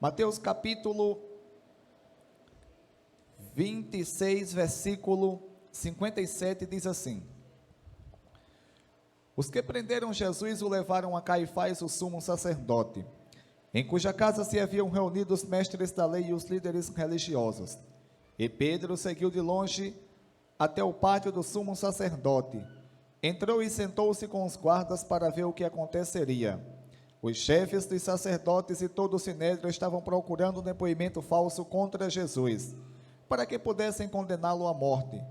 Mateus capítulo 26, versículo 57, diz assim: Os que prenderam Jesus o levaram a Caifás, o sumo sacerdote, em cuja casa se haviam reunido os mestres da lei e os líderes religiosos. E Pedro seguiu de longe até o pátio do sumo sacerdote. Entrou e sentou-se com os guardas para ver o que aconteceria. Os chefes dos sacerdotes e todo o sinédrio estavam procurando um depoimento falso contra Jesus, para que pudessem condená-lo à morte,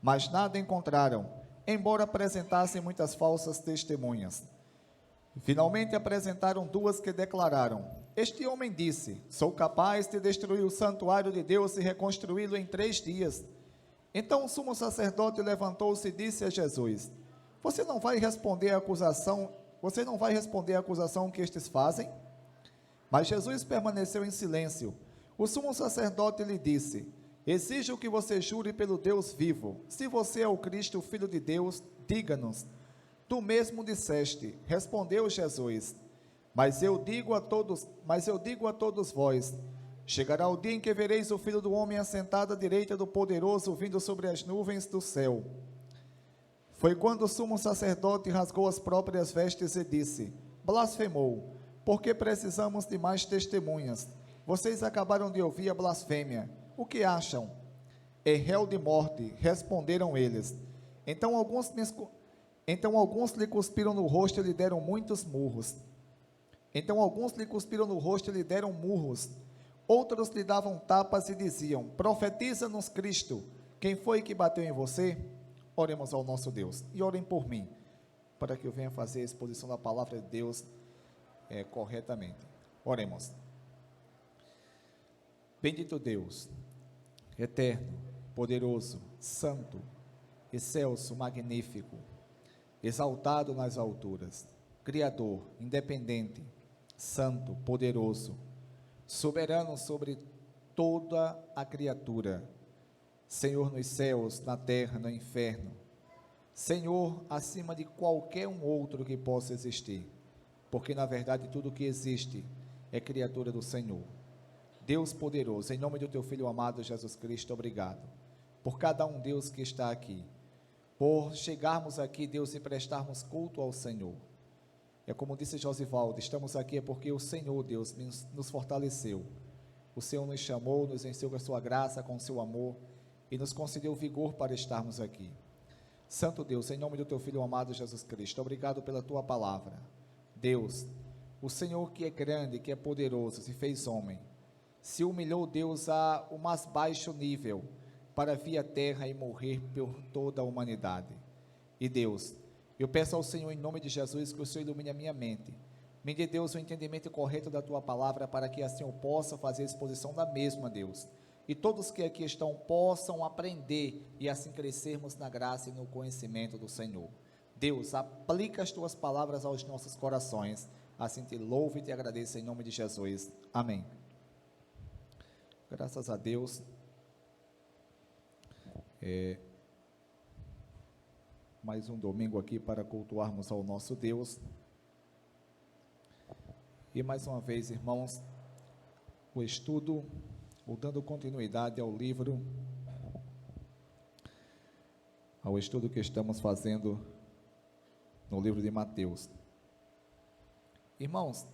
mas nada encontraram, embora apresentassem muitas falsas testemunhas. Finalmente apresentaram duas que declararam: Este homem disse: Sou capaz de destruir o santuário de Deus e reconstruí-lo em 3 dias. Então o sumo sacerdote levantou-se e disse a Jesus: Você não vai responder à acusação que estes fazem? Mas Jesus permaneceu em silêncio. O sumo sacerdote lhe disse: Exijo que você jure pelo Deus vivo. Se você é o Cristo, o Filho de Deus, diga-nos. Tu mesmo disseste, respondeu Jesus. Mas eu digo a todos vós: chegará o dia em que vereis o Filho do Homem assentado à direita do Poderoso, vindo sobre as nuvens do céu. Foi quando o sumo sacerdote rasgou as próprias vestes e disse: Blasfemou, porque precisamos de mais testemunhas. Vocês acabaram de ouvir a blasfêmia. O que acham? É réu de morte, responderam eles. Então alguns lhe cuspiram no rosto e lhe deram muitos murros. Outros lhe davam tapas e diziam: Profetiza-nos Cristo. Quem foi que bateu em você? Oremos ao nosso Deus e orem por mim, para que eu venha fazer a exposição da palavra de Deus corretamente. Oremos. Bendito Deus, eterno, poderoso, santo, excelso, magnífico, exaltado nas alturas, Criador, independente, santo, poderoso, soberano sobre toda a criatura, Senhor nos céus, na terra, no inferno, Senhor acima de qualquer um outro que possa existir, porque na verdade tudo que existe é criatura do Senhor. Deus poderoso, em nome do teu Filho amado Jesus Cristo, obrigado por cada um, Deus, que está aqui, por chegarmos aqui, Deus, e prestarmos culto ao Senhor. É como disse Josivaldo, estamos aqui porque o Senhor, Deus, nos fortaleceu. O Senhor nos chamou, nos encheu com a sua graça, com o seu amor, e nos concedeu vigor para estarmos aqui. Santo Deus, em nome do teu Filho amado Jesus Cristo, obrigado pela tua palavra. Deus, o Senhor que é grande, que é poderoso, se fez homem, se humilhou, Deus, ao mais baixo nível, para vir à terra e morrer por toda a humanidade. E Deus, eu peço ao Senhor, em nome de Jesus, que o Senhor ilumine a minha mente, me dê, Deus, o entendimento correto da tua palavra, para que assim eu possa fazer a exposição da mesma, Deus, e todos que aqui estão possam aprender, e assim crescermos na graça e no conhecimento do Senhor. Deus, aplica as tuas palavras aos nossos corações, assim te louvo e te agradeço em nome de Jesus, amém. Graças a Deus. Mais um domingo aqui para cultuarmos ao nosso Deus. E mais uma vez, irmãos, o estudo, ou dando continuidade ao estudo que estamos fazendo no livro de Mateus. Irmãos,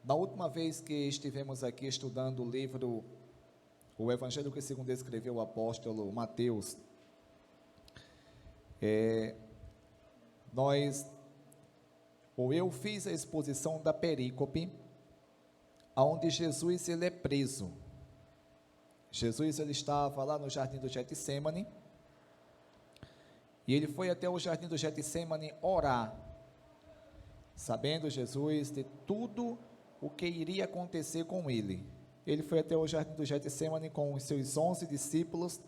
da última vez que estivemos aqui estudando o livro, o Evangelho que segundo escreveu o apóstolo Mateus, eu fiz a exposição da perícope, onde Jesus ele é preso. Jesus ele estava lá no jardim do Getsêmani, e ele foi até o jardim do Getsêmani orar, sabendo Jesus de tudo o que iria acontecer com ele. Ele foi até o jardim do Getsêmani com os seus 11 discípulos,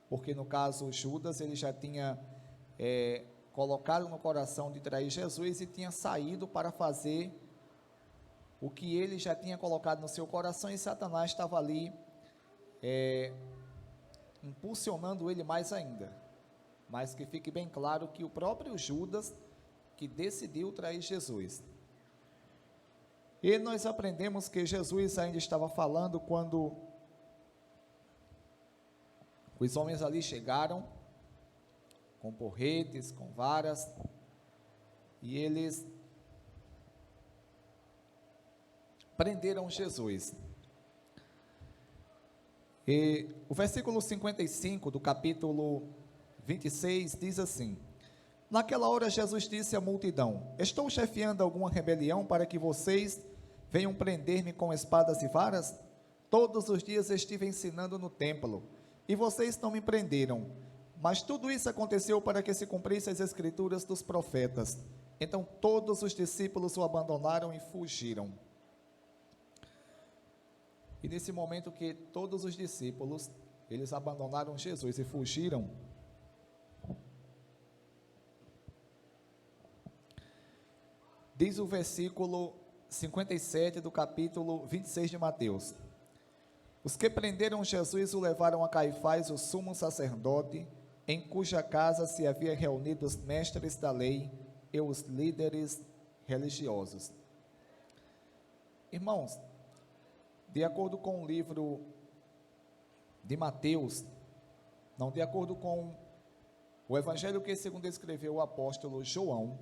porque no caso Judas, ele já tinha colocado no coração de trair Jesus e tinha saído para fazer o que ele já tinha colocado no seu coração, e Satanás estava ali impulsionando ele mais ainda. Mas que fique bem claro que o próprio Judas que decidiu trair Jesus. E nós aprendemos que Jesus ainda estava falando quando os homens ali chegaram com porretes, com varas, e eles prenderam Jesus. E o versículo 55 do capítulo 26 diz assim: naquela hora Jesus disse à multidão: estou chefiando alguma rebelião para que vocês venham prender-me com espadas e varas? Todos os dias estive ensinando no templo, e vocês não me prenderam. Mas tudo isso aconteceu para que se cumprissem as escrituras dos profetas. Então todos os discípulos o abandonaram e fugiram. E nesse momento que todos os discípulos, eles abandonaram Jesus e fugiram, diz o versículo 57 do capítulo 26 de Mateus: os que prenderam Jesus o levaram a Caifás, o sumo sacerdote, em cuja casa se havia reunido os mestres da lei e os líderes religiosos. Irmãos, de acordo com o livro de Mateus, não, de acordo com o evangelho que segundo escreveu o apóstolo João,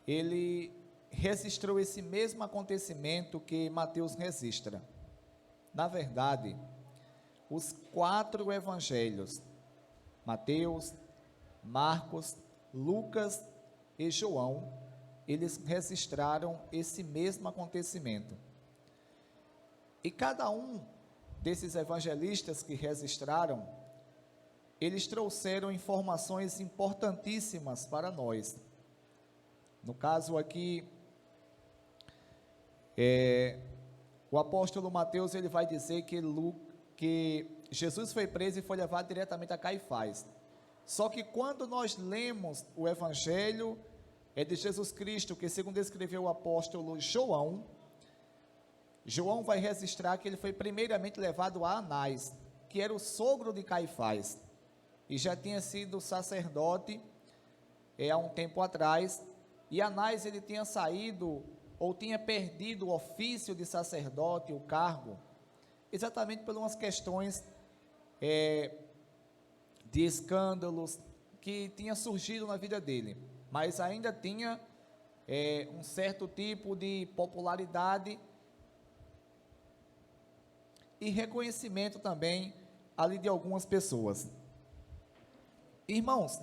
ele registrou esse mesmo acontecimento que Mateus registra. Na verdade, os 4 evangelhos, Mateus, Marcos, Lucas e João, eles registraram esse mesmo acontecimento. E cada um desses evangelistas que registraram, eles trouxeram informações importantíssimas para nós. No caso aqui, o apóstolo Mateus, ele vai dizer que Jesus foi preso e foi levado diretamente a Caifás. Só que quando nós lemos o evangelho de Jesus Cristo, que segundo escreveu o apóstolo João, João vai registrar que ele foi primeiramente levado a Anás, que era o sogro de Caifás, e já tinha sido sacerdote há um tempo atrás, e Anás ele tinha saído, ou tinha perdido o ofício de sacerdote, o cargo, exatamente por umas questões de escândalos que tinha surgido na vida dele, mas ainda tinha um certo tipo de popularidade e reconhecimento também ali de algumas pessoas. Irmãos,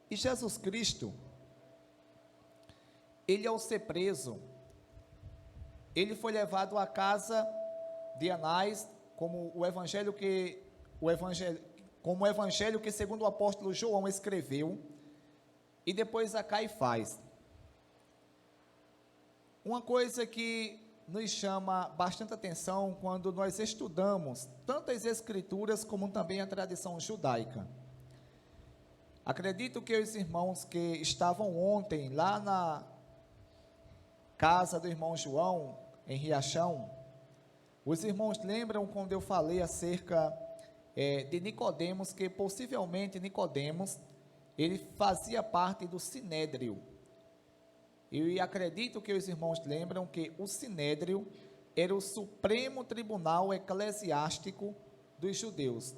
e Jesus Cristo, ele ao ser preso, ele foi levado à casa de Anás, como o evangelho que segundo o apóstolo João escreveu, e depois a Caifás. Uma coisa que nos chama bastante atenção quando nós estudamos tanto as escrituras como também a tradição judaica. Acredito que os irmãos que estavam ontem lá na casa do irmão João, em Riachão, os irmãos lembram quando eu falei acerca de Nicodemos, que possivelmente Nicodemos, ele fazia parte do Sinédrio. E acredito que os irmãos lembram que o Sinédrio era o Supremo Tribunal Eclesiástico dos judeus,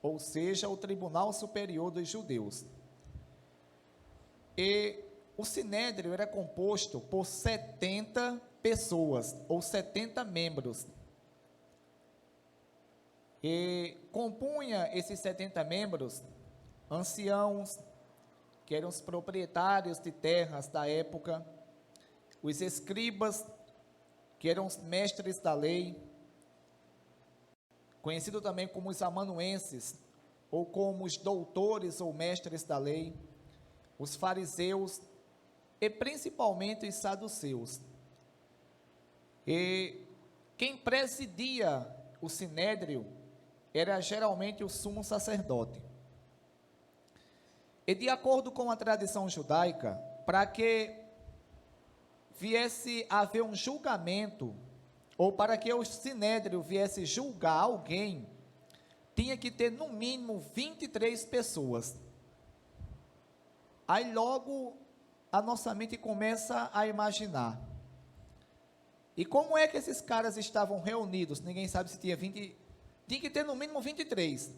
ou seja, o Tribunal Superior dos judeus. E o Sinédrio era composto por 70 pessoas, ou 70 membros. E compunha esses 70 membros anciãos, que eram os proprietários de terras da época, os escribas, que eram os mestres da lei, conhecido também como os amanuenses, ou como os doutores ou mestres da lei, os fariseus e principalmente os saduceus. E quem presidia o sinédrio era geralmente o sumo sacerdote. E de acordo com a tradição judaica, para que viesse a haver um julgamento, ou para que o sinédrio viesse julgar alguém, tinha que ter no mínimo 23 pessoas. Aí logo a nossa mente começa a imaginar. E como é que esses caras estavam reunidos? Ninguém sabe se tinha 20, tinha que ter no mínimo 23.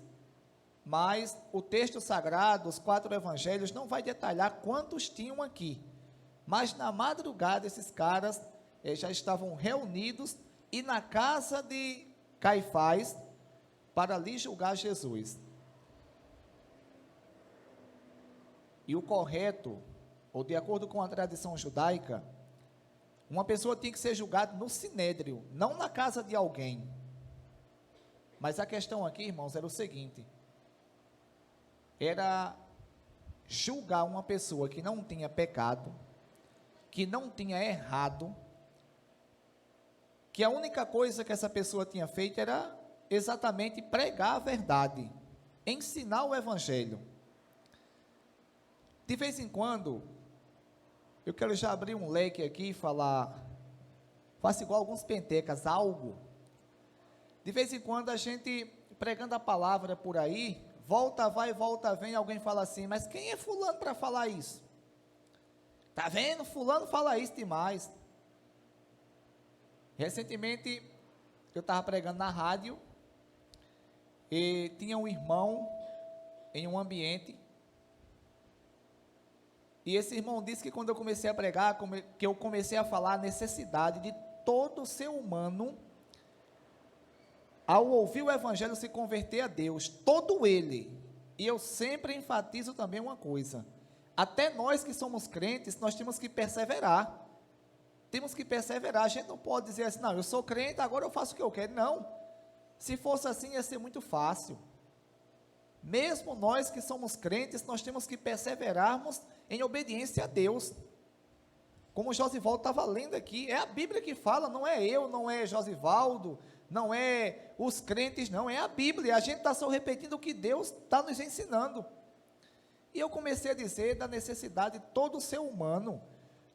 Mas o texto sagrado, os 4 evangelhos, não vai detalhar quantos tinham aqui. Mas na madrugada esses caras já estavam reunidos e na casa de Caifás para ali julgar Jesus. E o correto, ou de acordo com a tradição judaica, uma pessoa tinha que ser julgada no sinédrio, não na casa de alguém. Mas a questão aqui, irmãos, era o seguinte: era julgar uma pessoa que não tinha pecado, que não tinha errado, que a única coisa que essa pessoa tinha feito era exatamente pregar a verdade, ensinar o evangelho. De vez em quando, eu quero já abrir um leque aqui e falar, faço igual alguns pentecas, algo. De vez em quando a gente, pregando a palavra por aí, volta vai, volta vem, alguém fala assim, mas quem é fulano para falar isso? Tá vendo? Fulano fala isso demais. Recentemente, eu estava pregando na rádio, e tinha um irmão em um ambiente, e esse irmão disse que quando eu comecei a pregar, que eu comecei a falar a necessidade de todo ser humano, ao ouvir o evangelho, se converter a Deus, todo ele. E eu sempre enfatizo também uma coisa: até nós que somos crentes, nós temos que perseverar. Temos que perseverar. A gente não pode dizer assim, não, eu sou crente, agora eu faço o que eu quero. Não. Se fosse assim, ia ser muito fácil. Mesmo nós que somos crentes, nós temos que perseverarmos em obediência a Deus. Como o Josivaldo estava lendo aqui, é a Bíblia que fala, não é eu, não é Josivaldo, não é os crentes, não, é a Bíblia. A gente está só repetindo o que Deus está nos ensinando. E eu comecei a dizer da necessidade de todo ser humano,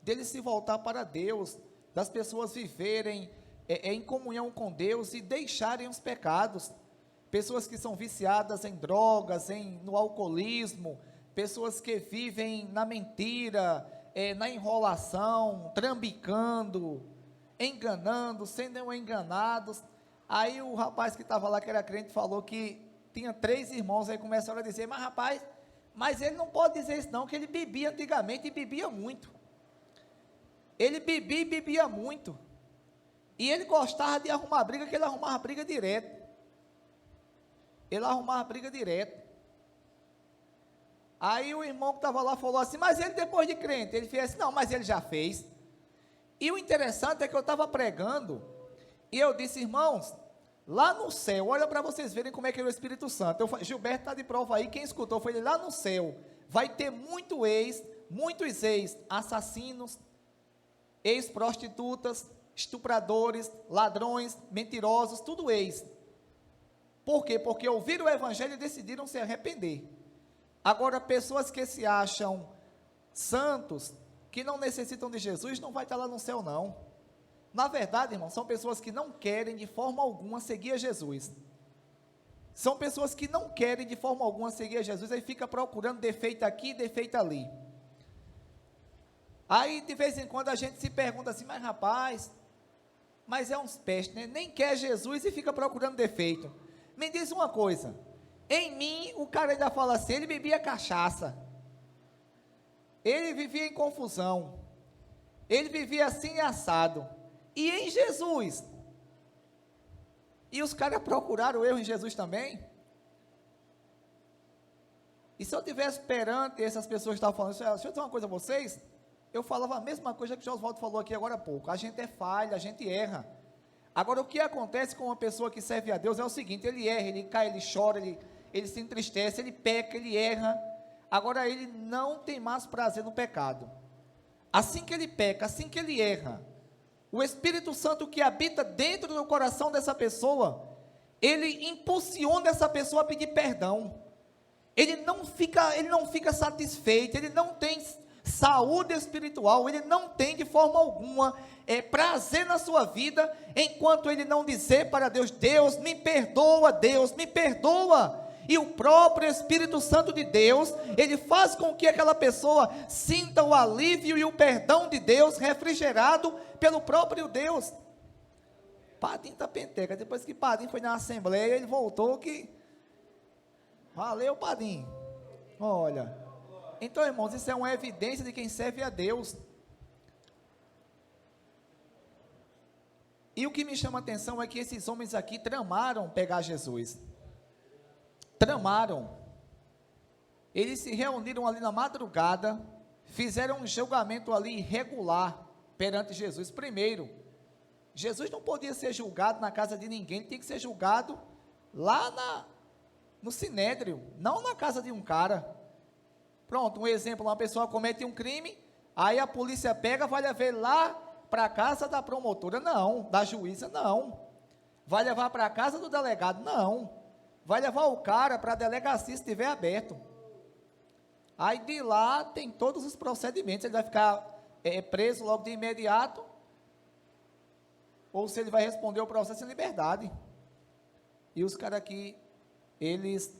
dele se voltar para Deus, das pessoas viverem em comunhão com Deus e deixarem os pecados. Pessoas que são viciadas em drogas, no alcoolismo, pessoas que vivem na mentira, na enrolação, trambicando, enganando, sendo enganados. Aí o rapaz que estava lá, que era crente, falou que tinha 3 irmãos, aí começaram a dizer, mas rapaz, mas ele não pode dizer isso não, que ele bebia antigamente e bebia muito. Ele bebia e bebia muito. E ele gostava de arrumar briga, que ele arrumava briga direto. Ele arrumava briga direto. Aí o irmão que estava lá falou assim, mas ele depois de crente, ele fez assim, não, mas ele já fez. E o interessante é que eu estava pregando, e eu disse, irmãos, lá no céu, olha para vocês verem como é que é o Espírito Santo. Gilberto está de prova aí, quem escutou foi ele, lá no céu, vai ter muitos ex-assassinos, ex-prostitutas, estupradores, ladrões, mentirosos, tudo ex. Por quê? Porque ouviram o evangelho e decidiram se arrepender. Agora, pessoas que se acham santos, que não necessitam de Jesus, não vai estar lá no céu não. Na verdade, irmão, são pessoas que não querem de forma alguma seguir a Jesus. São pessoas que não querem de forma alguma seguir a Jesus, aí fica procurando defeito aqui, defeito ali. Aí, de vez em quando, a gente se pergunta assim, mas rapaz, mas é uns pestes, né? Nem quer Jesus e fica procurando defeito. Me diz uma coisa, em mim, o cara ainda fala assim, ele bebia cachaça, ele vivia em confusão, ele vivia assim assado, e em Jesus, e os caras procuraram erro em Jesus também. E se eu estivesse perante essas pessoas que estavam falando, deixa eu dizer uma coisa a vocês, eu falava a mesma coisa que o Josvaldo falou aqui agora há pouco, a gente é falha, a gente erra. Agora, o que acontece com uma pessoa que serve a Deus é o seguinte, ele erra, ele cai, ele chora, ele se entristece, ele peca, ele erra. Agora, ele não tem mais prazer no pecado. Assim que ele peca, assim que ele erra, o Espírito Santo que habita dentro do coração dessa pessoa, ele impulsiona essa pessoa a pedir perdão. Ele não fica satisfeito, ele não tem saúde espiritual, ele não tem de forma alguma prazer na sua vida, enquanto ele não dizer para Deus: Deus me perdoa, Deus me perdoa. E o próprio Espírito Santo de Deus, ele faz com que aquela pessoa sinta o alívio e o perdão de Deus, refrigerado pelo próprio Deus. Padim da Penteca, depois que Padim foi na Assembleia, ele voltou que, valeu Padim, olha, então irmãos, isso é uma evidência de quem serve a Deus. E o que me chama a atenção é que esses homens aqui tramaram pegar Jesus, tramaram, eles se reuniram ali na madrugada, fizeram um julgamento ali irregular perante Jesus. Primeiro, Jesus não podia ser julgado na casa de ninguém, ele tinha que ser julgado lá no Sinédrio, não na casa de um cara. Pronto, um exemplo, uma pessoa comete um crime, aí a polícia pega, vai levar lá para a casa da promotora, não, da juíza, não, vai levar para a casa do delegado, não, vai levar o cara para a delegacia se estiver aberto, aí de lá tem todos os procedimentos, ele vai ficar preso logo de imediato, ou se ele vai responder o processo em liberdade. E os caras aqui, eles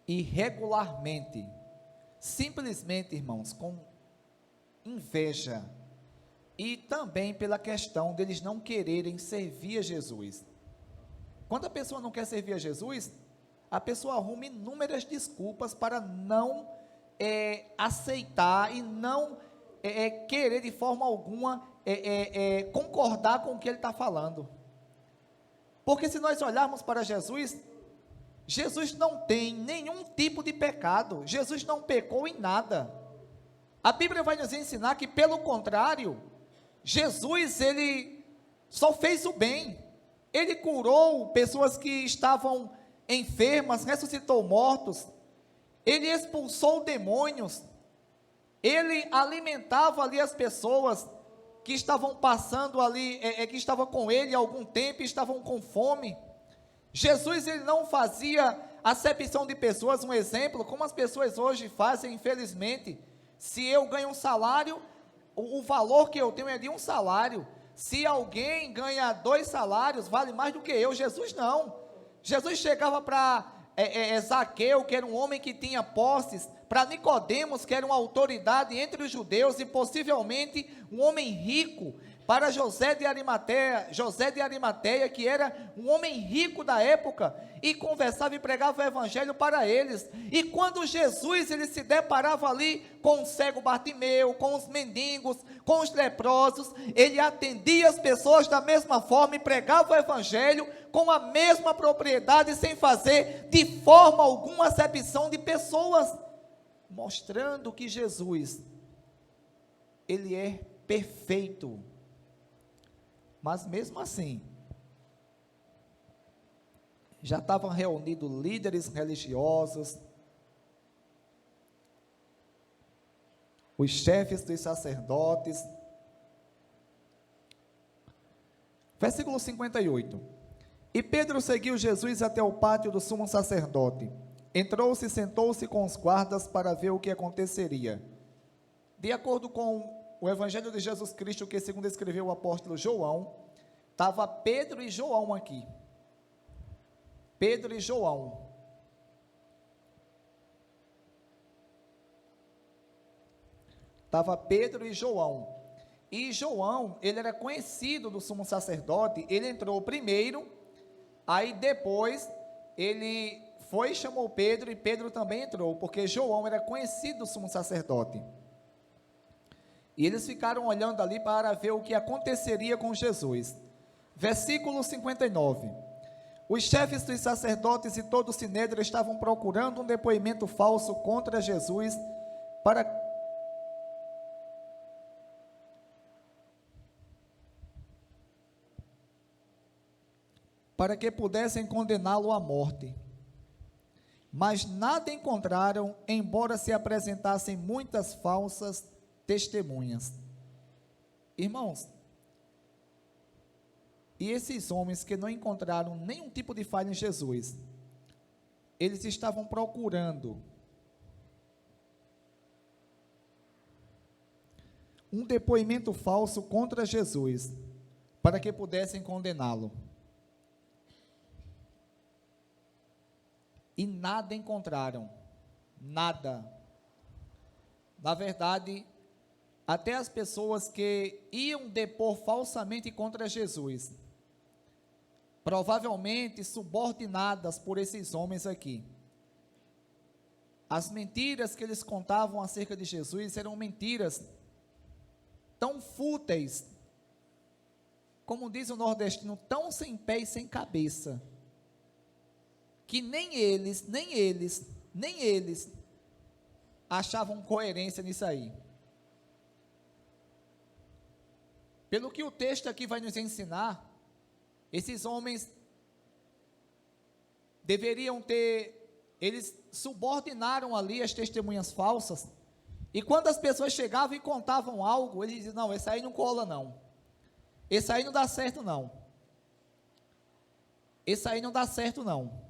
irregularmente, simplesmente, irmãos, com inveja, e também pela questão deles não quererem servir a Jesus. Quando a pessoa não quer servir a Jesus, a pessoa arruma inúmeras desculpas para não aceitar e não querer de forma alguma concordar com o que ele está falando. Porque se nós olharmos para Jesus, Jesus não tem nenhum tipo de pecado, Jesus não pecou em nada. A Bíblia vai nos ensinar que, pelo contrário, Jesus, ele só fez o bem, ele curou pessoas que estavam enfermas, ressuscitou mortos, ele expulsou demônios, ele alimentava ali as pessoas que estavam passando ali, que estavam com ele há algum tempo e estavam com fome. Jesus, ele não fazia acepção de pessoas, um exemplo, como as pessoas hoje fazem, infelizmente. Se eu ganho um salário, o valor que eu tenho é de um salário. Se alguém ganha 2 salários, vale mais do que eu. Jesus não. Jesus chegava para Zaqueu, que era um homem que tinha posses, para Nicodemos, que era uma autoridade entre os judeus e possivelmente um homem rico, para José de Arimateia, que era um homem rico da época, e conversava e pregava o evangelho para eles. E quando Jesus, ele se deparava ali com o cego Bartimeu, com os mendigos, com os leprosos, ele atendia as pessoas da mesma forma e pregava o evangelho com a mesma propriedade, sem fazer de forma alguma acepção de pessoas, mostrando que Jesus, ele é perfeito. Mas mesmo assim, já estavam reunidos líderes religiosos, os chefes dos sacerdotes. Versículo 58. E Pedro seguiu Jesus até o pátio do sumo sacerdote. Entrou-se e sentou-se com os guardas para ver o que aconteceria. De acordo com o Evangelho de Jesus Cristo, que segundo escreveu o apóstolo João, estava Pedro e João aqui. Pedro e João. Estava Pedro e João. E João, ele era conhecido do sumo sacerdote, ele entrou primeiro, aí depois ele foi e chamou Pedro, e Pedro também entrou, porque João era conhecido do sumo sacerdote. E eles ficaram olhando ali para ver o que aconteceria com Jesus. Versículo 59. Os chefes dos sacerdotes e todo o sinédrio estavam procurando um depoimento falso contra Jesus para que pudessem condená-lo à morte. Mas nada encontraram, embora se apresentassem muitas falsas testemunhas. Irmãos, e esses homens que não encontraram nenhum tipo de falha em Jesus, eles estavam procurando um depoimento falso contra Jesus, para que pudessem condená-lo. E nada encontraram, nada. Na verdade, até as pessoas que iam depor falsamente contra Jesus, provavelmente subordinadas por esses homens aqui, as mentiras que eles contavam acerca de Jesus eram mentiras tão fúteis, como diz o nordestino, tão sem pé e sem cabeça, que nem eles achavam coerência nisso aí. Pelo que o texto aqui vai nos ensinar, esses homens deveriam eles subordinaram ali as testemunhas falsas, e quando as pessoas chegavam e contavam algo, eles diziam, não, esse aí não cola não, esse aí não dá certo não, esse aí não dá certo não.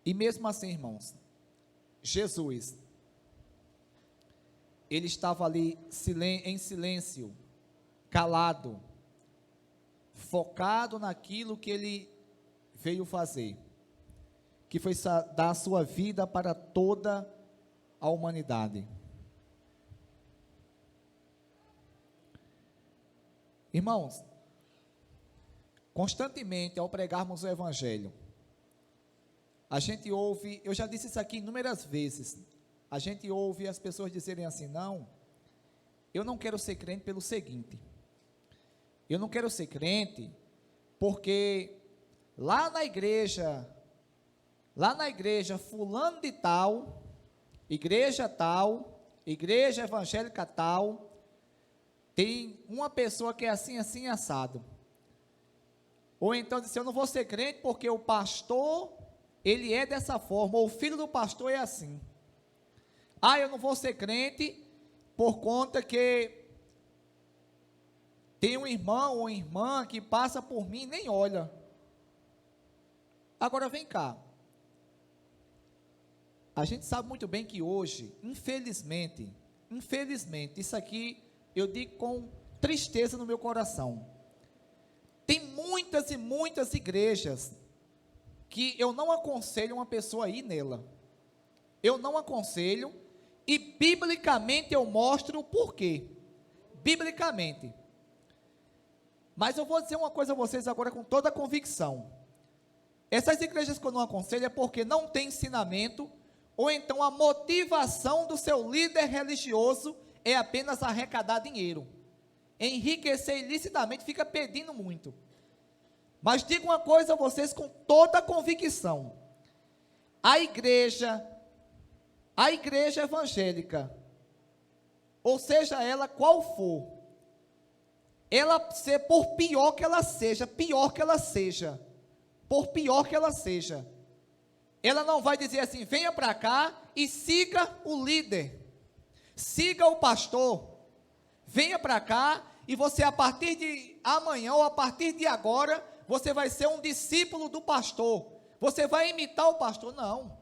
E mesmo assim, irmãos, Jesus, ele estava ali em silêncio, calado, focado naquilo que ele veio fazer, que foi dar a sua vida para toda a humanidade. Irmãos, constantemente ao pregarmos o Evangelho, a gente ouve, eu já disse isso aqui inúmeras vezes, a gente ouve as pessoas dizerem assim, não, eu não quero ser crente pelo seguinte, eu não quero ser crente porque lá na igreja fulano de tal, igreja evangélica tal, tem uma pessoa que é assim, assim, assado. Ou então diz, eu não vou ser crente porque o pastor, ele é dessa forma, ou o filho do pastor é assim. Ah, eu não vou ser crente por conta que tem um irmão ou irmã que passa por mim e nem olha. Agora vem cá, a gente sabe muito bem que hoje, infelizmente, isso aqui eu digo com tristeza no meu coração, tem muitas e muitas igrejas que eu não aconselho uma pessoa a ir nela, eu não aconselho, e biblicamente eu mostro o porquê, biblicamente, mas eu vou dizer uma coisa a vocês agora com toda a convicção, essas igrejas que eu não aconselho é porque não tem ensinamento, ou então a motivação do seu líder religioso é apenas arrecadar dinheiro, enriquecer ilicitamente, fica pedindo muito. Mas digo uma coisa a vocês com toda a convicção, a igreja evangélica, ou seja ela qual for, ela por pior que ela seja, ela não vai dizer assim, venha para cá e siga o líder, siga o pastor, venha para cá e você a partir de amanhã ou a partir de agora, você vai ser um discípulo do pastor, você vai imitar o pastor, não.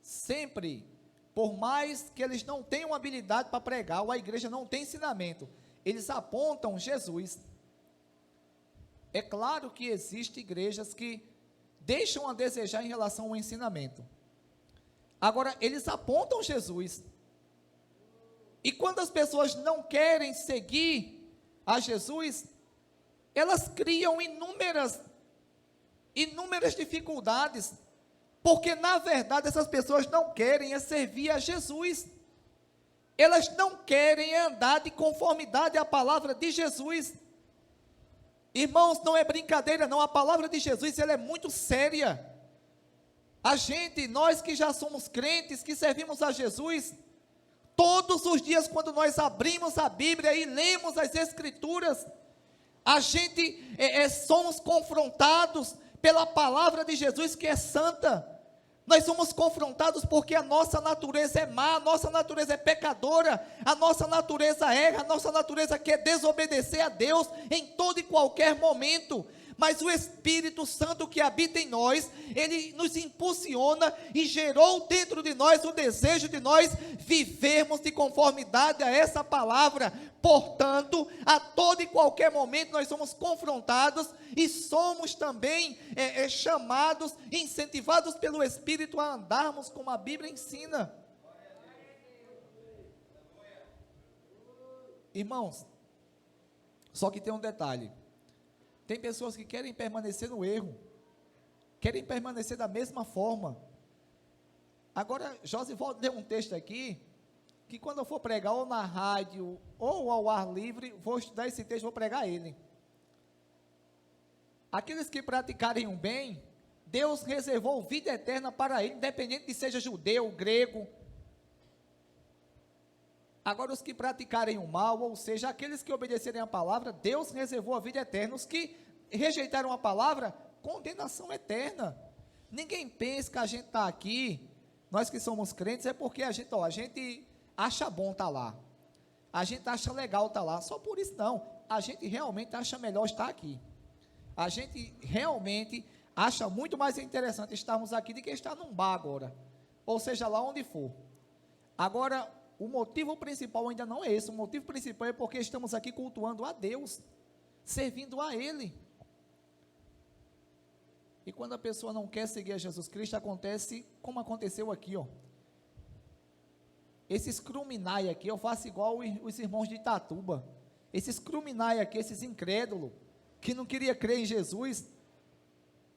Sempre, por mais que eles não tenham habilidade para pregar, ou a igreja não tem ensinamento, eles apontam Jesus. É claro que existem igrejas que deixam a desejar em relação ao ensinamento. Agora, eles apontam Jesus. E quando as pessoas não querem seguir a Jesus, elas criam inúmeras dificuldades, porque na verdade essas pessoas não querem servir a Jesus. Elas não querem andar de conformidade à palavra de Jesus. Irmãos, não é brincadeira não, a palavra de Jesus, ela é muito séria. Nós que já somos crentes, que servimos a Jesus, todos os dias quando nós abrimos a Bíblia e lemos as Escrituras, somos confrontados pela palavra de Jesus que é santa. Nós somos confrontados porque a nossa natureza é má, a nossa natureza é pecadora, a nossa natureza erra, a nossa natureza quer desobedecer a Deus em todo e qualquer momento, mas o Espírito Santo que habita em nós, ele nos impulsiona e gerou dentro de nós o desejo de nós vivermos de conformidade a essa palavra. Portanto, a todo e qualquer momento nós somos confrontados e somos também chamados, incentivados pelo Espírito a andarmos como a Bíblia ensina. Irmãos, só que tem um detalhe. Tem pessoas que querem permanecer no erro, querem permanecer da mesma forma. Agora, Josivaldo deu um texto aqui, que quando eu for pregar ou na rádio, ou ao ar livre, vou estudar esse texto, vou pregar ele. Aqueles que praticarem o bem, Deus reservou vida eterna para ele, independente de seja judeu, grego. Agora, os que praticarem o mal, ou seja, aqueles que obedecerem a palavra, Deus reservou a vida eterna. Os que rejeitaram a palavra, condenação eterna. Ninguém pensa que a gente está aqui, nós que somos crentes, é porque a gente acha bom estar lá. A gente acha legal estar lá. Só por isso não. A gente realmente acha melhor estar aqui. A gente realmente acha muito mais interessante estarmos aqui do que estar num bar agora. Ou seja, lá onde for. Agora, o motivo principal ainda não é esse. O motivo principal é porque estamos aqui cultuando a Deus, servindo a Ele. E quando a pessoa não quer seguir a Jesus Cristo, acontece como aconteceu aqui, ó. Esses cruminai aqui, eu faço igual os irmãos de Itatuba. Esses cruminai aqui, esses incrédulos, que não queriam crer em Jesus,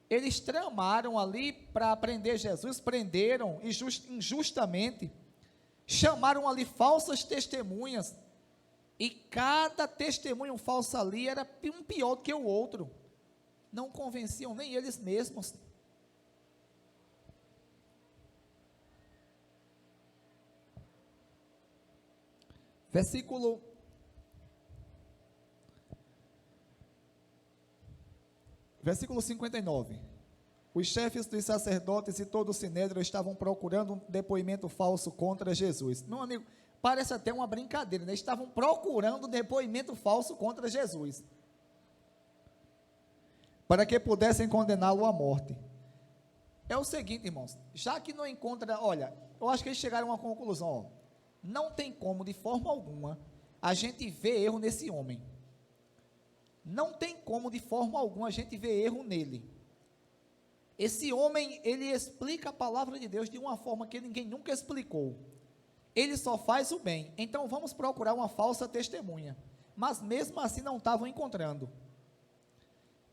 eles tramaram ali para prender Jesus, prenderam injustamente, chamaram ali falsas testemunhas, e cada testemunho falso ali era um pior do que o outro, não convenciam nem eles mesmos. Versículo 59. Os chefes dos sacerdotes e todo o sinédrio estavam procurando um depoimento falso contra Jesus. Meu amigo, parece até uma brincadeira, né? Estavam procurando um depoimento falso contra Jesus, para que pudessem condená-lo à morte. É o seguinte, irmãos, já que não encontra, olha, eu acho que eles chegaram a uma conclusão, ó, não tem como, de forma alguma, a gente ver erro nesse homem. Não tem como, de forma alguma, a gente ver erro nele. Esse homem, ele explica a palavra de Deus de uma forma que ninguém nunca explicou. Ele só faz o bem. Então, vamos procurar uma falsa testemunha. Mas, mesmo assim, não estavam encontrando.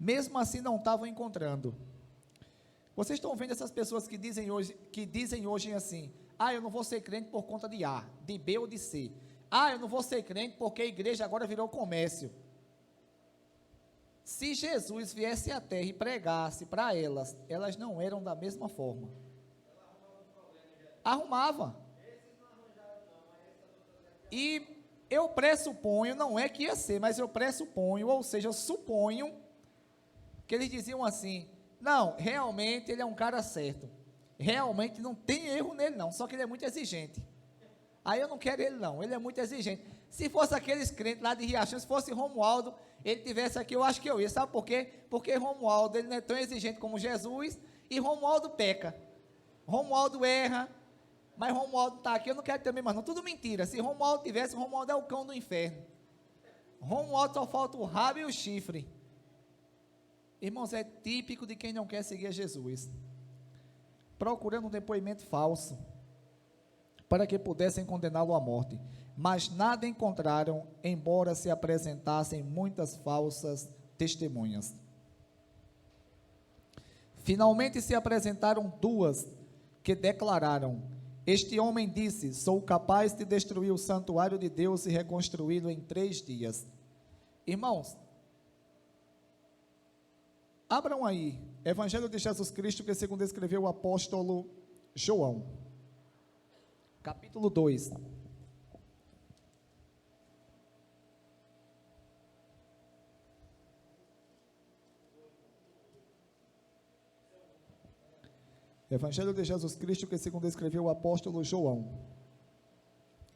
Mesmo assim, não estavam encontrando. Vocês estão vendo essas pessoas que dizem hoje assim, eu não vou ser crente por conta de A, de B ou de C. Eu não vou ser crente porque a igreja agora virou comércio. Se Jesus viesse à terra e pregasse para elas, elas não eram da mesma forma. Arrumava. E eu pressuponho, não é que ia ser, mas eu pressuponho, ou seja, eu suponho, que eles diziam assim, não, realmente ele é um cara certo. Realmente não tem erro nele não, só que ele é muito exigente. Aí eu não quero ele não, ele é muito exigente. Se fosse aqueles crentes lá de Riachão, se fosse Romualdo, ele tivesse aqui, eu acho que eu ia, sabe por quê? Porque Romualdo, ele não é tão exigente como Jesus, e Romualdo peca. Romualdo erra, mas Romualdo está aqui, eu não quero também mais não, tudo mentira. Se Romualdo tivesse, Romualdo é o cão do inferno. Romualdo só falta o rabo e o chifre. Irmãos, é típico de quem não quer seguir a Jesus, procurando um depoimento falso, para que pudessem condená-lo à morte, mas nada encontraram, embora se apresentassem muitas falsas testemunhas. Finalmente se apresentaram duas, que declararam, este homem disse, sou capaz de destruir o santuário de Deus e reconstruí-lo em 3 dias. Irmãos, abram aí, Evangelho de Jesus Cristo, que segundo escreveu o apóstolo João, capítulo 2. Evangelho de Jesus Cristo, que segundo escreveu o apóstolo João,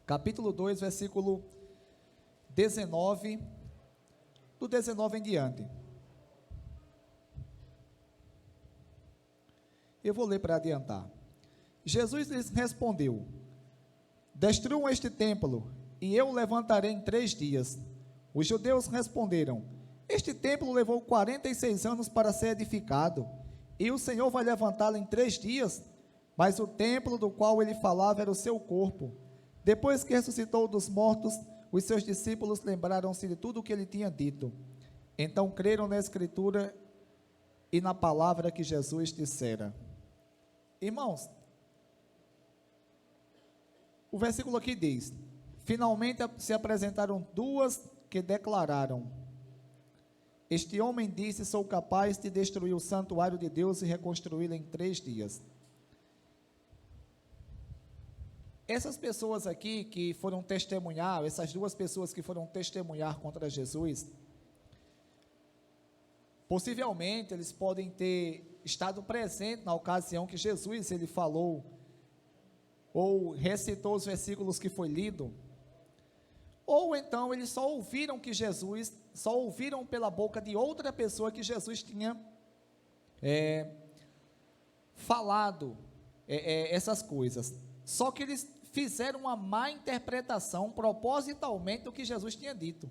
capítulo 2, versículo 19, do 19 em diante. Eu vou ler para adiantar. Jesus lhes respondeu: destruam este templo, e eu o levantarei em 3 dias. Os judeus responderam: este templo levou 46 anos para ser edificado, e o Senhor vai levantá-lo em 3 dias? Mas o templo do qual ele falava era o seu corpo. Depois que ressuscitou dos mortos, os seus discípulos lembraram-se de tudo o que ele tinha dito. Então creram na Escritura e na palavra que Jesus dissera. Irmãos, o versículo aqui diz: finalmente se apresentaram 2 que declararam: este homem disse, sou capaz de destruir o santuário de Deus e reconstruí-lo em 3 dias. Essas pessoas aqui que foram testemunhar, essas 2 pessoas que foram testemunhar contra Jesus, possivelmente eles podem ter estado presentes na ocasião que Jesus ele falou ou recitou os versículos que foi lido, ou então eles só ouviram só ouviram pela boca de outra pessoa que Jesus tinha falado essas coisas, só que eles fizeram uma má interpretação propositalmente do que Jesus tinha dito.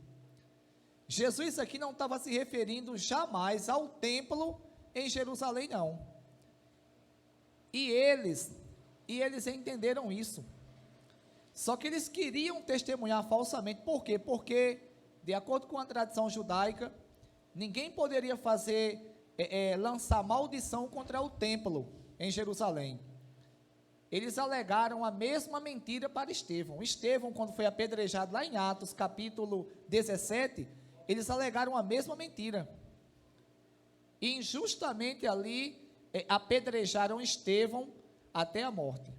Jesus aqui não estava se referindo jamais ao templo em Jerusalém, não. E eles entenderam isso. Só que eles queriam testemunhar falsamente. Por quê? Porque, de acordo com a tradição judaica, ninguém poderia lançar maldição contra o templo em Jerusalém. Eles alegaram a mesma mentira para Estevão. Estevão, quando foi apedrejado lá em Atos, capítulo 17, eles alegaram a mesma mentira. E injustamente ali, apedrejaram Estevão até a morte.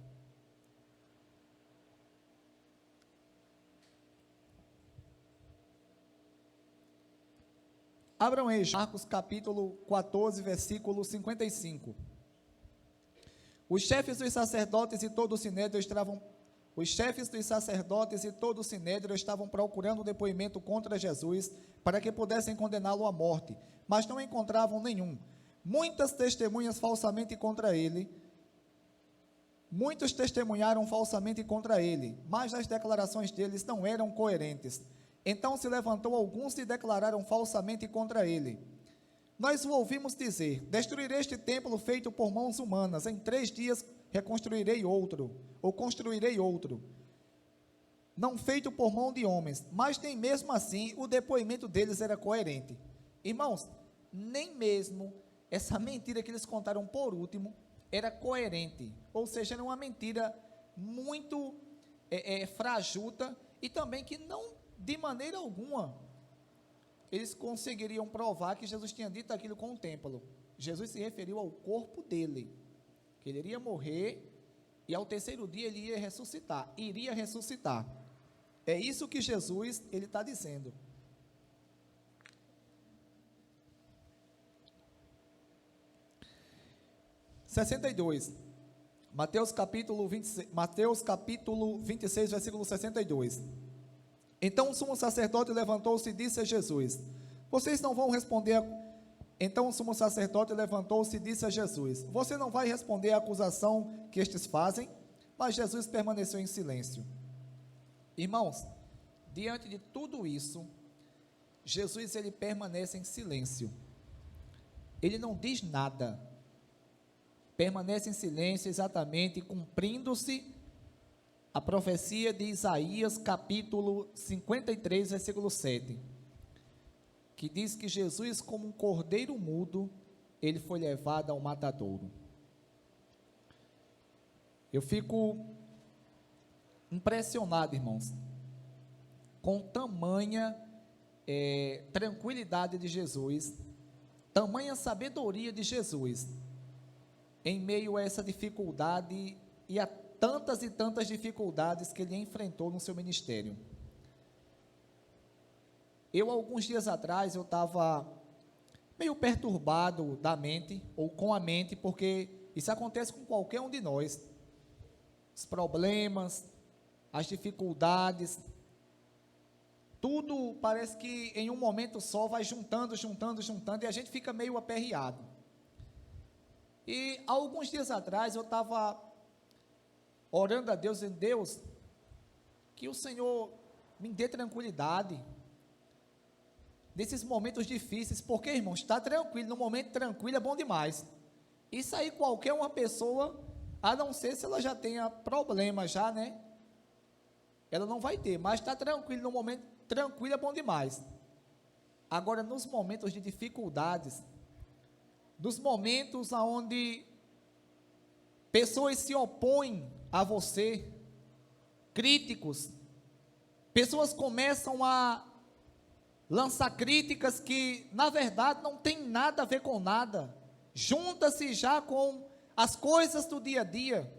Abram aí, Marcos capítulo 14, versículo 55. Os chefes dos sacerdotes e todo o sinédrio estavam procurando um depoimento contra Jesus, para que pudessem condená-lo à morte, mas não encontravam nenhum. Muitas testemunhas falsamente contra ele, muitos testemunharam falsamente contra ele, mas as declarações deles não eram coerentes. Então se levantou alguns e declararam falsamente contra ele: nós o ouvimos dizer, destruirei este templo feito por mãos humanas, em 3 dias reconstruirei outro, ou construirei outro, não feito por mão de homens. Mas nem mesmo assim o depoimento deles era coerente. Irmãos, nem mesmo essa mentira que eles contaram por último era coerente, ou seja, era uma mentira muito frajuta, e também que não, de maneira alguma, eles conseguiriam provar que Jesus tinha dito aquilo com o templo. Jesus se referiu ao corpo dele, que ele iria morrer, e ao 3º dia ele iria ressuscitar. É isso que Jesus ele está dizendo. Mateus capítulo 26, versículo 62. Então o sumo sacerdote levantou-se e disse a Jesus: vocês não vão responder Então o sumo sacerdote levantou-se e disse a Jesus: você não vai responder à acusação que estes fazem? Mas Jesus permaneceu em silêncio. Irmãos, diante de tudo isso, Jesus ele permanece em silêncio. Ele não diz nada. Permanece em silêncio, exatamente cumprindo-se a profecia de Isaías, capítulo 53, versículo 7, que diz que Jesus, como um cordeiro mudo, ele foi levado ao matadouro. Eu fico impressionado, irmãos, com tamanha tranquilidade de Jesus, tamanha sabedoria de Jesus, em meio a essa dificuldade e a tantas e tantas dificuldades que ele enfrentou no seu ministério. Alguns dias atrás, eu estava meio perturbado da mente, ou com a mente, porque isso acontece com qualquer um de nós. Os problemas, as dificuldades, tudo parece que em um momento só vai juntando, e a gente fica meio aperreado. E há alguns dias atrás eu estava orando a Deus, em Deus, que o Senhor me dê tranquilidade nesses momentos difíceis, porque, irmãos, está tranquilo, no momento tranquilo é bom demais. Isso aí qualquer uma pessoa, a não ser se ela já tenha problema já, né? Ela não vai ter, mas está tranquilo, no momento tranquilo é bom demais. Agora, nos momentos de dificuldades, nos momentos onde pessoas se opõem a você, críticos, pessoas começam a lançar críticas que, na verdade, não tem nada a ver com nada, junta-se já com as coisas do dia a dia.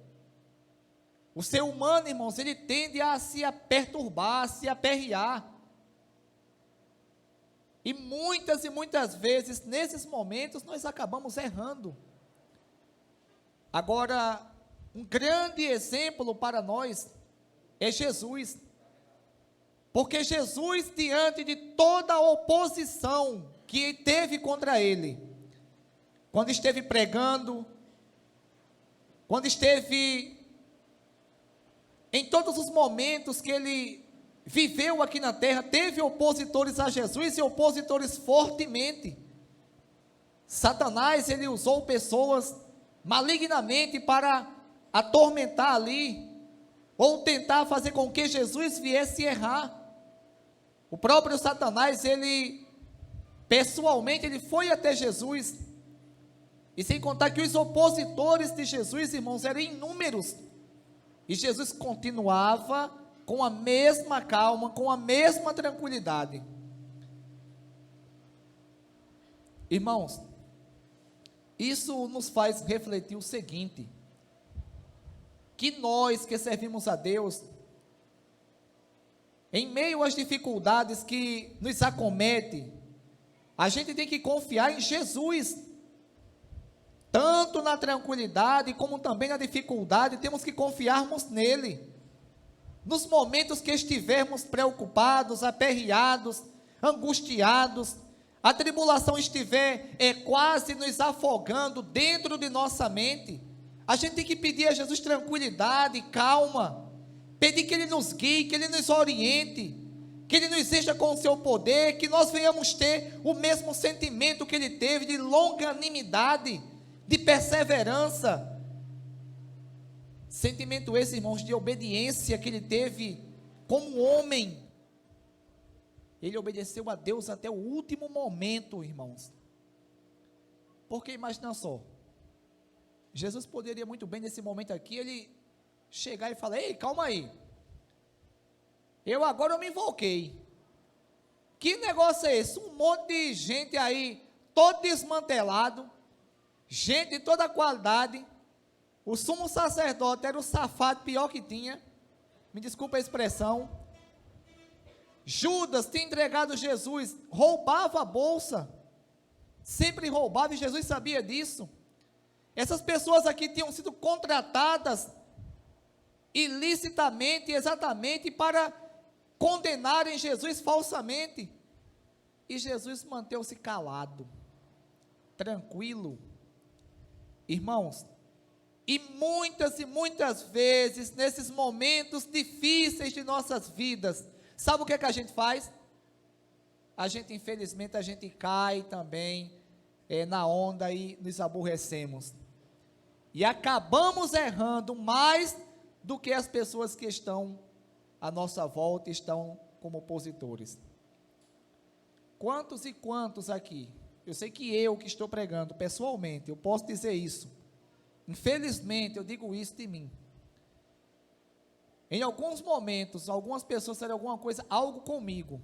O ser humano, irmãos, ele tende a se perturbar, a se aperrear. E muitas vezes, nesses momentos, nós acabamos errando. Agora, um grande exemplo para nós é Jesus. Porque Jesus, diante de toda a oposição que teve contra ele, quando esteve pregando, quando esteve em todos os momentos que ele viveu aqui na terra, teve opositores a Jesus e opositores fortemente. Satanás, ele usou pessoas malignamente para atormentar ali, ou tentar fazer com que Jesus viesse errar. O próprio Satanás, ele, pessoalmente, ele foi até Jesus, e sem contar que os opositores de Jesus, irmãos, eram inúmeros, e Jesus continuava com a mesma calma, com a mesma tranquilidade. Irmãos, isso nos faz refletir o seguinte, que nós que servimos a Deus, em meio às dificuldades que nos acomete, a gente tem que confiar em Jesus, tanto na tranquilidade como também na dificuldade, temos que confiarmos nele. Nos momentos que estivermos preocupados, aperreados, angustiados, a tribulação estiver quase nos afogando dentro de nossa mente, a gente tem que pedir a Jesus tranquilidade, calma, pedir que Ele nos guie, que Ele nos oriente, que Ele nos encha com o seu poder, que nós venhamos ter o mesmo sentimento que Ele teve, de longanimidade, de perseverança. Sentimento esse, irmãos, de obediência que ele teve como homem. Ele obedeceu a Deus até o último momento, irmãos. Porque imagina só, Jesus poderia muito bem nesse momento aqui, ele chegar e falar: ei, calma aí, agora eu me invoquei. Que negócio é esse? Um monte de gente aí, todo desmantelado, gente de toda qualidade. O sumo sacerdote era o safado pior que tinha, me desculpa a expressão. Judas tinha entregado Jesus, roubava a bolsa, sempre roubava, e Jesus sabia disso. Essas pessoas aqui tinham sido contratadas ilicitamente, exatamente para condenarem Jesus falsamente, e Jesus manteve-se calado, tranquilo. Irmãos, e muitas vezes, nesses momentos difíceis de nossas vidas, sabe o que é que a gente faz? Infelizmente, a gente cai também na onda e nos aborrecemos. E acabamos errando mais do que as pessoas que estão à nossa volta, estão como opositores. Quantos e quantos aqui? Eu sei que eu que estou pregando, pessoalmente, eu posso dizer isso. Infelizmente, eu digo isso de mim. Em alguns momentos, algumas pessoas fizeram alguma coisa, algo comigo,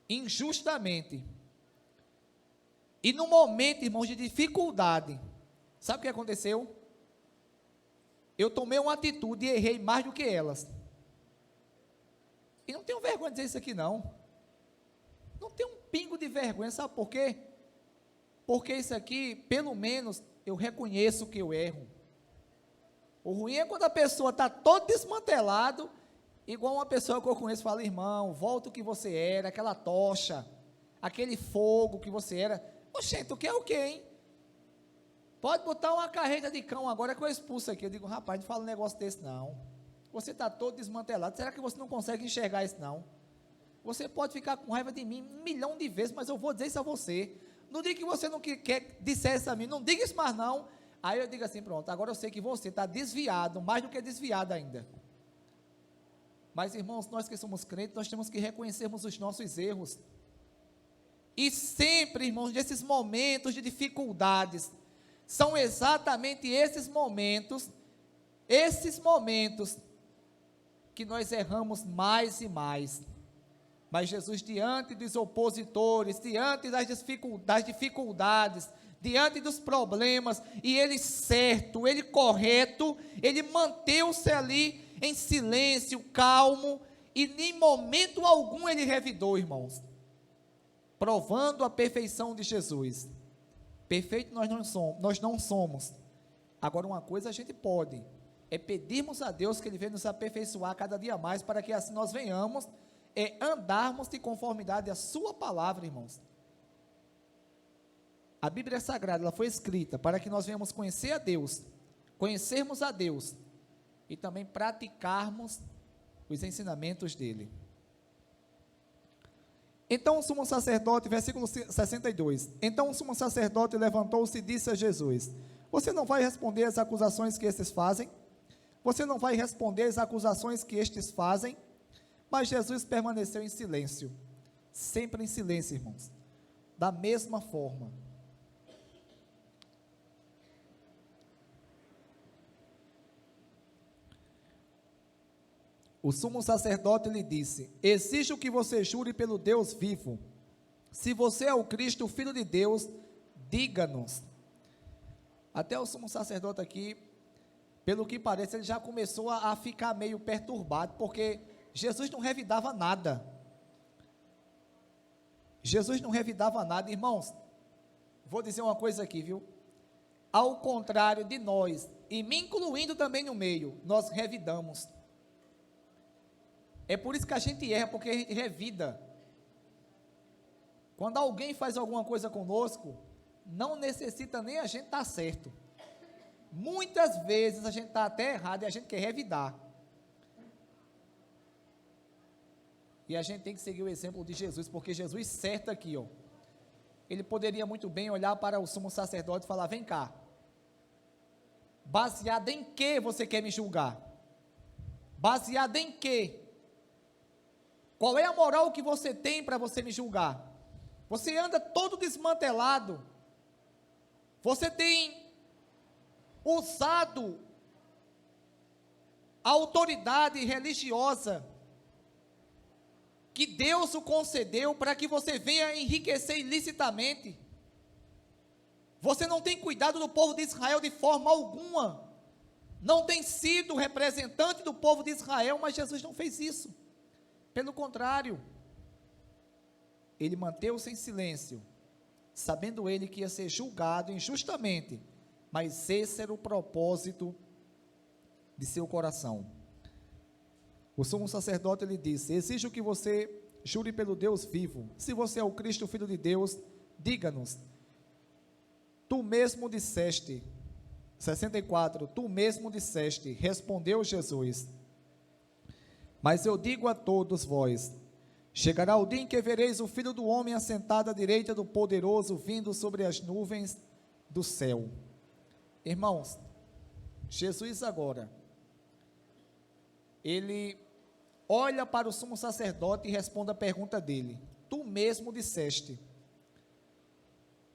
injustamente. E no momento, irmãos, de dificuldade, sabe o que aconteceu? Eu tomei uma atitude e errei mais do que elas. E não tenho vergonha de dizer isso aqui, não. Não tenho um pingo de vergonha, sabe por quê? Porque isso aqui, pelo menos, eu reconheço que eu erro. O ruim é quando a pessoa está todo desmantelado, igual uma pessoa que eu conheço, fala: irmão, volta o que você era, aquela tocha, aquele fogo que você era. Oxente, tu quer o quê, hein? Pode botar uma carreta de cão agora que eu expulso aqui. Eu digo, rapaz, não fala um negócio desse não. Você está todo desmantelado. Será que você não consegue enxergar isso não? Você pode ficar com raiva de mim 1.000.000 de vezes, mas eu vou dizer isso a você. No dia que você não quer disser isso a mim, não diga isso mais não. Aí eu digo assim, pronto, agora eu sei que você está desviado, mais do que desviado ainda. Mas irmãos, nós que somos crentes, nós temos que reconhecermos os nossos erros. E sempre, irmãos, nesses momentos de dificuldades, são exatamente esses momentos que nós erramos mais e mais. Mas Jesus, diante dos opositores, diante das dificuldades, diante dos problemas, e ele certo, ele correto, ele manteve-se ali em silêncio, calmo, e em momento algum ele revidou, irmãos, provando a perfeição de Jesus. Perfeito nós não somos. Agora, uma coisa a gente pode, é pedirmos a Deus que Ele venha nos aperfeiçoar cada dia mais, para que assim nós venhamos andarmos de conformidade à sua palavra, irmãos. A Bíblia Sagrada, ela foi escrita para que nós venhamos conhecer a Deus, conhecermos a Deus, e também praticarmos os ensinamentos dEle. Então o sumo sacerdote, versículo 62, então o sumo sacerdote levantou-se e disse a Jesus, você não vai responder às acusações que estes fazem? Você não vai responder às acusações que estes fazem? Mas Jesus permaneceu em silêncio, sempre em silêncio, irmãos, da mesma forma. O sumo sacerdote lhe disse, exijo que você jure pelo Deus vivo, se você é o Cristo, o Filho de Deus, diga-nos. Até o sumo sacerdote aqui, pelo que parece, ele já começou a ficar meio perturbado, porque Jesus não revidava nada. Jesus não revidava nada, irmãos. Vou dizer uma coisa aqui, viu? Ao contrário de nós, e me incluindo também no meio, nós revidamos. É por isso que a gente erra, porque a gente revida. Quando alguém faz alguma coisa conosco, não necessita nem a gente estar certo. Muitas vezes a gente está até errado e a gente quer revidar. E a gente tem que seguir o exemplo de Jesus, porque Jesus certo aqui, ó. Ele poderia muito bem olhar para o sumo sacerdote e falar, vem cá, baseado em que você quer me julgar? Baseado em que? Qual é a moral que você tem para você me julgar? Você anda todo desmantelado, você tem usado a autoridade religiosa que Deus o concedeu para que você venha enriquecer ilicitamente. Você não tem cuidado do povo de Israel de forma alguma, não tem sido representante do povo de Israel, mas Jesus não fez isso. Pelo contrário, ele manteve-se em silêncio, sabendo ele que ia ser julgado injustamente, mas esse era o propósito de seu coração. O sumo sacerdote lhe disse, exijo que você jure pelo Deus vivo, se você é o Cristo, o Filho de Deus, diga-nos. Tu mesmo disseste, 64, tu mesmo disseste, respondeu Jesus, mas eu digo a todos vós, chegará o dia em que vereis o Filho do Homem assentado à direita do Poderoso, vindo sobre as nuvens do céu. Irmãos, Jesus agora, ele olha para o sumo sacerdote e responde a pergunta dele, tu mesmo disseste.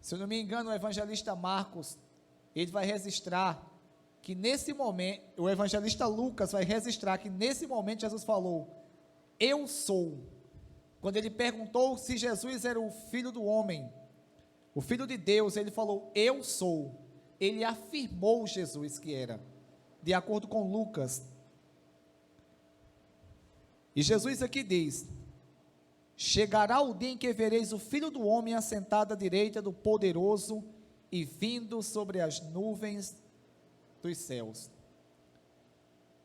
Se eu não me engano, o evangelista Marcos, ele vai registrar que nesse momento, o evangelista Lucas vai registrar que nesse momento Jesus falou, eu sou. Quando ele perguntou se Jesus era o Filho do Homem, o Filho de Deus, ele falou, eu sou. Ele afirmou Jesus que era, de acordo com Lucas. E Jesus aqui diz, chegará o dia em que vereis o Filho do Homem assentado à direita do Poderoso e vindo sobre as nuvens dos céus.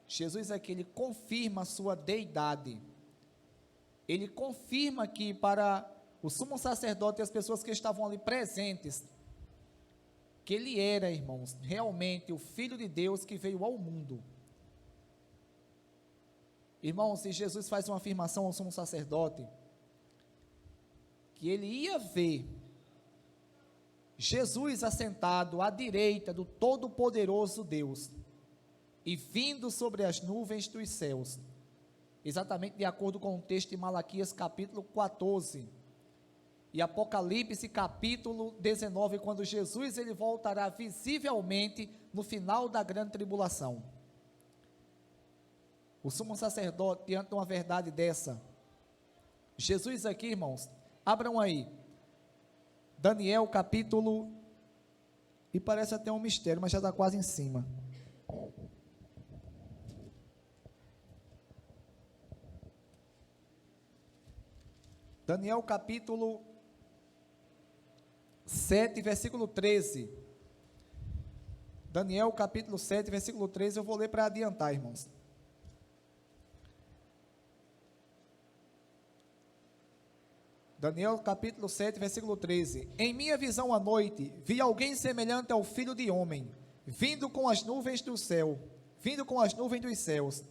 Jesus aqui, ele confirma a sua deidade, ele confirma que para o sumo sacerdote e as pessoas que estavam ali presentes, que ele era, irmãos, realmente o Filho de Deus que veio ao mundo. Irmãos, se Jesus faz uma afirmação ao sumo sacerdote, que ele ia ver Jesus assentado à direita do Todo-Poderoso Deus, e vindo sobre as nuvens dos céus, exatamente de acordo com o texto de Malaquias capítulo 14, e Apocalipse capítulo 19, quando Jesus ele voltará visivelmente no final da grande tribulação. O sumo sacerdote, diante de uma verdade dessa, Jesus aqui, irmãos, abram aí, Daniel capítulo, e parece até um mistério, mas já está quase em cima. Daniel capítulo 7, versículo 13. Daniel capítulo 7, versículo 13, eu vou ler para adiantar, irmãos. Daniel capítulo 7, versículo 13. Em minha visão à noite, vi alguém semelhante ao Filho de Homem, vindo com as nuvens do céu, vindo com as nuvens dos céus.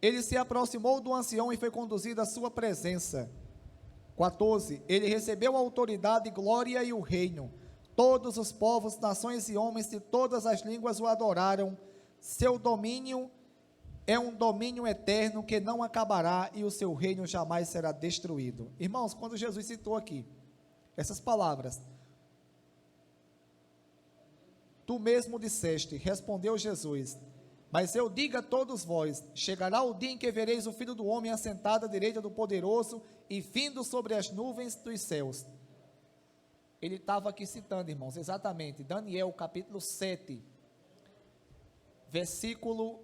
Ele se aproximou do ancião e foi conduzido à sua presença. 14. Ele recebeu a autoridade, glória e o reino. Todos os povos, nações e homens de todas as línguas o adoraram. Seu domínio é um domínio eterno que não acabará e o seu reino jamais será destruído. Irmãos, quando Jesus citou aqui essas palavras, tu mesmo disseste, respondeu Jesus, mas eu digo a todos vós, chegará o dia em que vereis o Filho do Homem assentado à direita do Poderoso e vindo sobre as nuvens dos céus. Ele estava aqui citando, irmãos, exatamente, Daniel capítulo 7, versículo,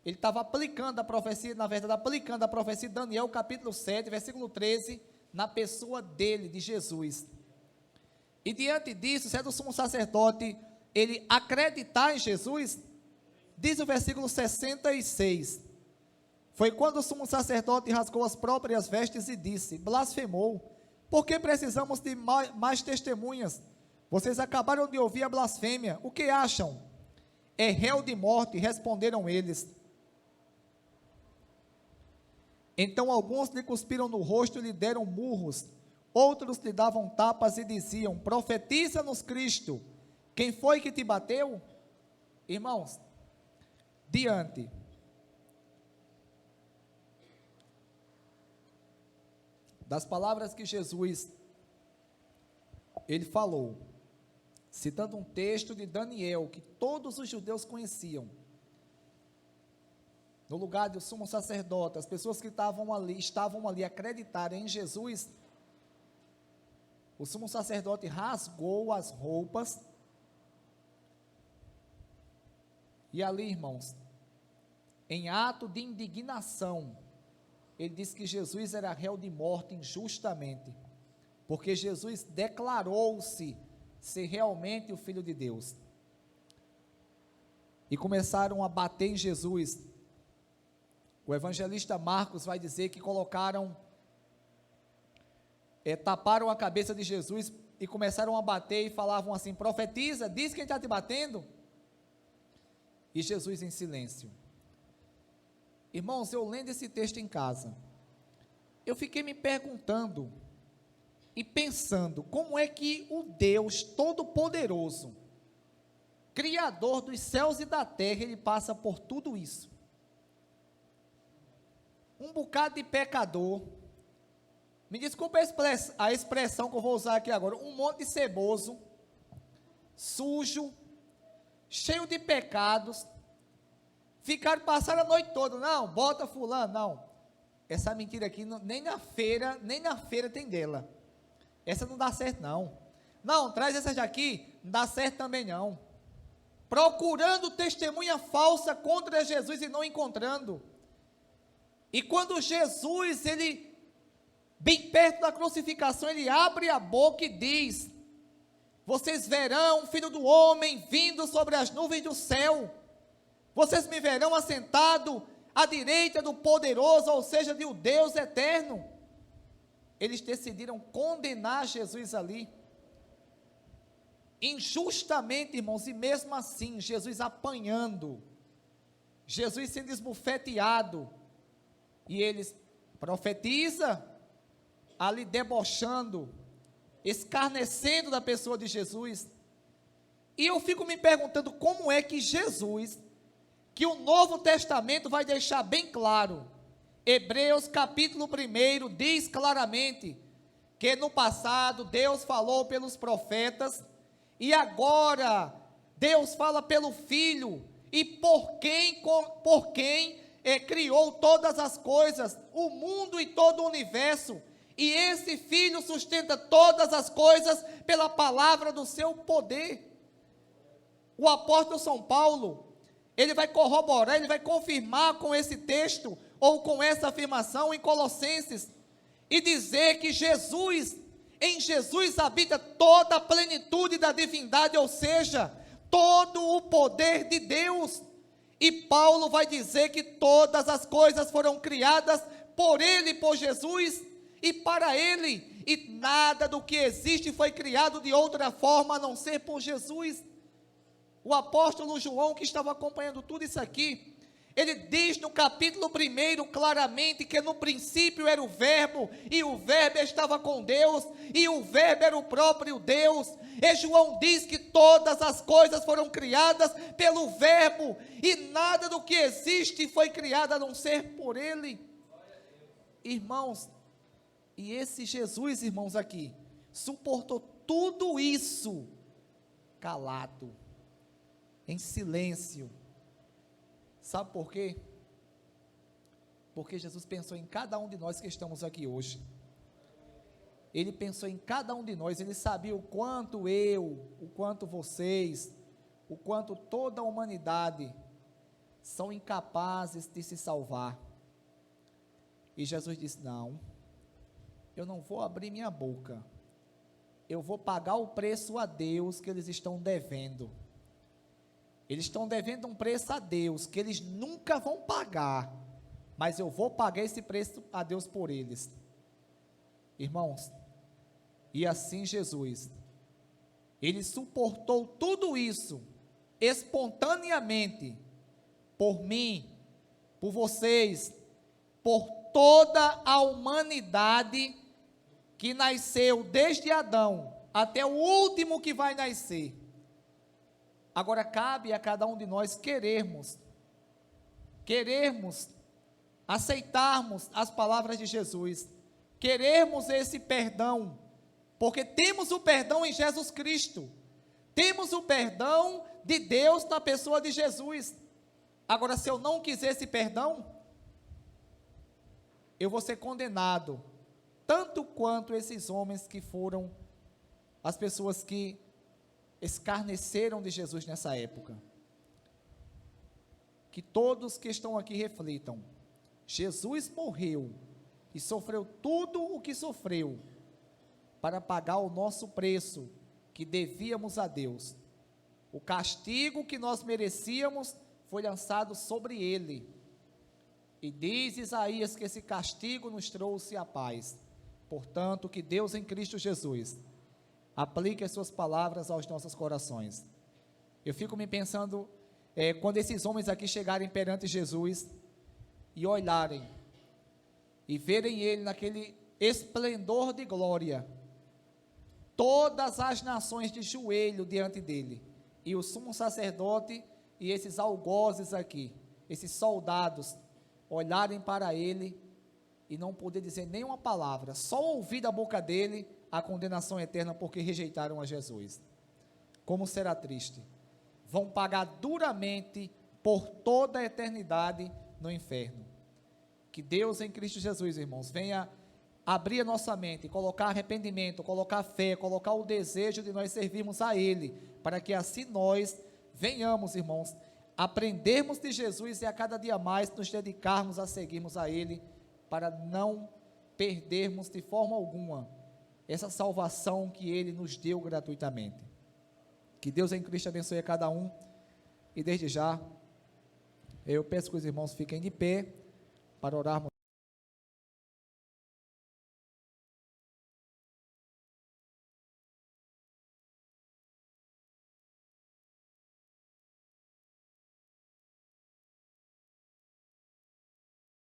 ele estava aplicando a profecia, na verdade, aplicando a profecia de Daniel capítulo 7, versículo 13, na pessoa dele, de Jesus. E diante disso, se é do sumo sacerdote, ele acreditar em Jesus, diz o versículo 66, foi quando o sumo sacerdote rasgou as próprias vestes e disse, blasfemou, por que precisamos de mais testemunhas? Vocês acabaram de ouvir a blasfêmia, o que acham? É réu de morte, responderam eles. Então alguns lhe cuspiram no rosto e lhe deram murros, outros lhe davam tapas e diziam, profetiza-nos Cristo, quem foi que te bateu? Irmãos, diante das palavras que Jesus, ele falou, citando um texto de Daniel, que todos os judeus conheciam, no lugar do sumo sacerdote, as pessoas que estavam ali acreditarem em Jesus, o sumo sacerdote rasgou as roupas, e ali, irmãos, em ato de indignação, ele disse que Jesus era réu de morte injustamente, porque Jesus declarou-se ser realmente o Filho de Deus, e começaram a bater em Jesus. O evangelista Marcos vai dizer que taparam a cabeça de Jesus e começaram a bater e falavam assim, profetiza, diz quem está te batendo, e Jesus em silêncio. Irmãos, eu lendo esse texto em casa, eu fiquei me perguntando e pensando, como é que o Deus Todo-Poderoso, Criador dos céus e da terra, ele passa por tudo isso? Um bocado de pecador, me desculpa a expressão que eu vou usar aqui agora, um monte de ceboso, sujo, cheio de pecados, passaram a noite toda, não, bota fulano, não, essa mentira aqui, nem na feira tem dela, essa não dá certo não, traz essa daqui, não dá certo também não, procurando testemunha falsa contra Jesus e não encontrando, e quando Jesus, ele, bem perto da crucificação, ele abre a boca e diz, vocês verão o Filho do Homem vindo sobre as nuvens do céu, vocês me verão assentado à direita do poderoso, ou seja, de o Deus eterno. Eles decidiram condenar Jesus ali, injustamente, irmãos, e mesmo assim, Jesus apanhando, Jesus sendo esbofeteado, e eles profetiza, ali debochando, escarnecendo da pessoa de Jesus. E eu fico me perguntando como é que Jesus, que o Novo Testamento vai deixar bem claro, Hebreus capítulo 1 diz claramente, que no passado Deus falou pelos profetas, e agora Deus fala pelo Filho, e por quem criou todas as coisas, o mundo e todo o universo, e esse Filho sustenta todas as coisas pela palavra do seu poder. O apóstolo São Paulo, ele vai corroborar, ele vai confirmar com esse texto, ou com essa afirmação em Colossenses, e dizer que em Jesus habita toda a plenitude da divindade, ou seja, todo o poder de Deus. E Paulo vai dizer que todas as coisas foram criadas por Ele e por Jesus, e para Ele, e nada do que existe foi criado de outra forma a não ser por Jesus. O apóstolo João, que estava acompanhando tudo isso aqui, ele diz no capítulo 1 claramente que no princípio era o verbo, e o verbo estava com Deus, e o verbo era o próprio Deus. E João diz que todas as coisas foram criadas pelo verbo, e nada do que existe foi criado a não ser por ele. Irmãos, e esse Jesus, irmãos, aqui, suportou tudo isso, calado, em silêncio. Sabe por quê? Porque Jesus pensou em cada um de nós que estamos aqui hoje. Ele pensou em cada um de nós, ele sabia o quanto o quanto vocês, o quanto toda a humanidade são incapazes de se salvar. E Jesus disse: não, eu não vou abrir minha boca, eu vou pagar o preço a Deus que eles estão devendo. Eles estão devendo um preço a Deus, que eles nunca vão pagar, mas eu vou pagar esse preço a Deus por eles. Irmãos, e assim Jesus, ele suportou tudo isso, espontaneamente, por mim, por vocês, por toda a humanidade, que nasceu desde Adão, até o último que vai nascer. Agora cabe a cada um de nós querermos aceitarmos as palavras de Jesus, querermos esse perdão, porque temos o perdão em Jesus Cristo, temos o perdão de Deus na pessoa de Jesus. Agora, se eu não quiser esse perdão, eu vou ser condenado, tanto quanto esses homens que foram as pessoas que escarneceram de Jesus nessa época. Que todos que estão aqui reflitam: Jesus morreu e sofreu tudo o que sofreu para pagar o nosso preço que devíamos a Deus. O castigo que nós merecíamos foi lançado sobre ele, e diz Isaías que esse castigo nos trouxe a paz. Portanto, que Deus em Cristo Jesus aplique as suas palavras aos nossos corações. Eu fico me pensando, quando esses homens aqui chegarem perante Jesus, e olharem, e verem ele naquele esplendor de glória, todas as nações de joelho diante dele, e o sumo sacerdote, e esses algozes aqui, esses soldados, olharem para ele, e não poder dizer nenhuma palavra, só ouvir da boca dele a condenação eterna, porque rejeitaram a Jesus. Como será triste. Vão pagar duramente por toda a eternidade no inferno. Que Deus em Cristo Jesus, irmãos, venha abrir a nossa mente, colocar arrependimento, colocar fé, colocar o desejo de nós servirmos a Ele, para que assim nós venhamos, irmãos, aprendermos de Jesus e a cada dia mais nos dedicarmos a seguirmos a Ele, para não perdermos de forma alguma essa salvação que Ele nos deu gratuitamente. Que Deus em Cristo abençoe a cada um, e desde já, eu peço que os irmãos fiquem de pé, para orarmos.